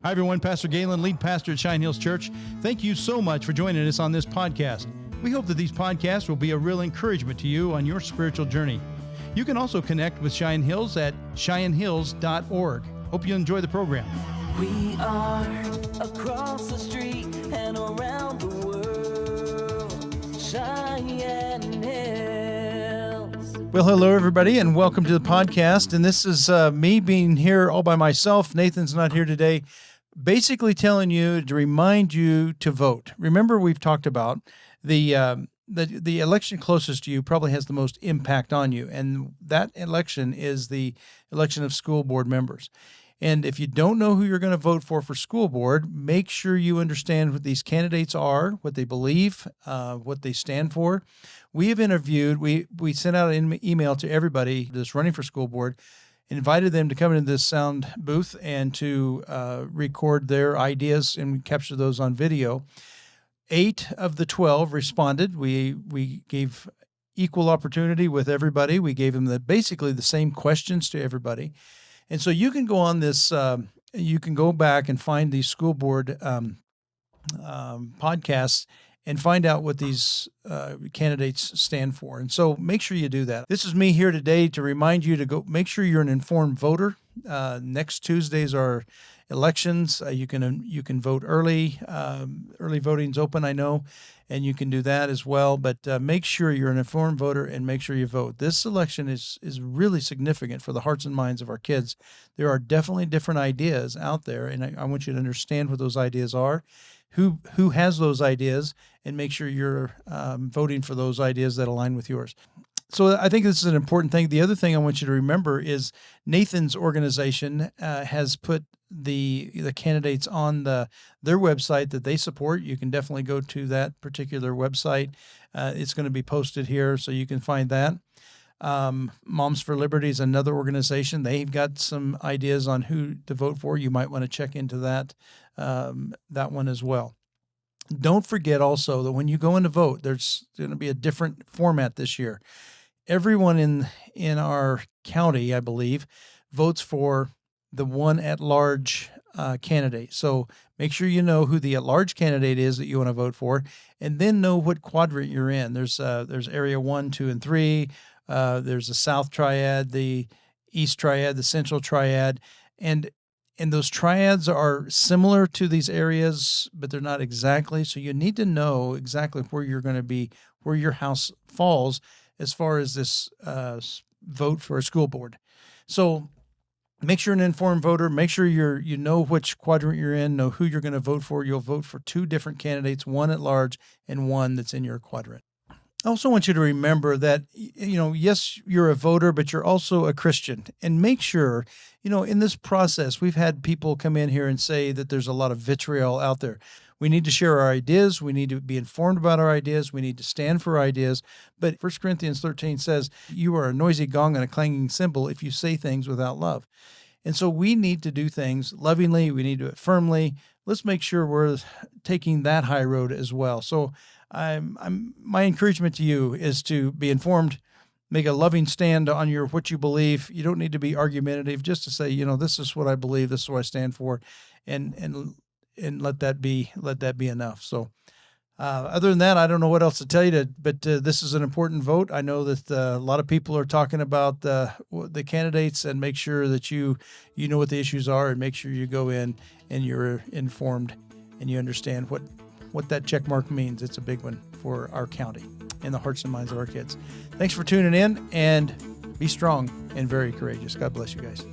Hi, everyone. Pastor Galen, lead pastor at Cheyenne Hills Church. Thank you so much for joining us on this podcast. We hope that these podcasts will be a real encouragement to you on your spiritual journey. You can also connect with Cheyenne Hills at CheyenneHills.org. Hope you enjoy the program. We are across the street and around the world, Cheyenne Hills. Well, hello, everybody, and welcome to the podcast. And this is me being here all by myself. Nathan's not here today. Basically telling you to remind you to vote. Remember, we've talked about the election closest to you probably has the most impact on you, and that election is the election of school board members. And if you don't know who you're going to vote for school board, make sure you understand what these candidates are, what they believe, what they stand for. We have interviewed, we sent out an email to everybody that's running for school board, invited them to come into this sound booth and to record their ideas and capture those on video. 8 of the 12 responded. We gave equal opportunity with everybody. We gave them basically the same questions to everybody. And so you can go on this, you can go back and find these school board podcasts and find out what these candidates stand for. And so make sure you do that. This is me here today to remind you to go make sure you're an informed voter. Next Tuesdays are elections. You can vote early. Early voting's open, I know, and you can do that as well. But make sure you're an informed voter and make sure you vote. This election is really significant for the hearts and minds of our kids. There are definitely different ideas out there, and I want you to understand what those ideas are, who has those ideas, and make sure you're voting for those ideas that align with yours. So I think this is an important thing. The other thing I want you to remember is Nathan's organization has put the candidates on their website that they support. You can definitely go to that particular website. It's going to be posted here, so you can find that. Moms for Liberty is another organization. They've got some ideas on who to vote for. You might want to check into that one as well. Don't forget also that when you go in to vote, there's going to be a different format this year. Everyone in our county, I believe, votes for the one at-large candidate. So make sure you know who the at-large candidate is that you want to vote for, and then know what quadrant you're in. There's area 1, 2, and 3. There's the South Triad, the East Triad, the Central Triad, and those triads are similar to these areas, but they're not exactly. So you need to know exactly where you're going to be, where your house falls as far as this vote for a school board. So make sure you're an informed voter. Make sure you know which quadrant you're in, know who you're going to vote for. You'll vote for 2 different candidates, one at large and one that's in your quadrant. I also want you to remember that, yes, you're a voter, but you're also a Christian. And make sure, in this process, we've had people come in here and say that there's a lot of vitriol out there. We need to share our ideas. We need to be informed about our ideas. We need to stand for ideas. But 1 Corinthians 13 says, you are a noisy gong and a clanging cymbal if you say things without love. And so we need to do things lovingly. We need to do it firmly. Let's make sure we're taking that high road as well. So my encouragement to you is to be informed, make a loving stand on what you believe. You don't need to be argumentative, just to say, this is what I believe, this is what I stand for, and let that be enough. So other than that, I don't know what else to tell you, but this is an important vote. I know that a lot of people are talking about the candidates, and make sure that you know what the issues are, and make sure you go in and you're informed and you understand what that check mark means. It's a big one for our county and the hearts and minds of our kids. Thanks for tuning in, and be strong and very courageous. God bless you guys.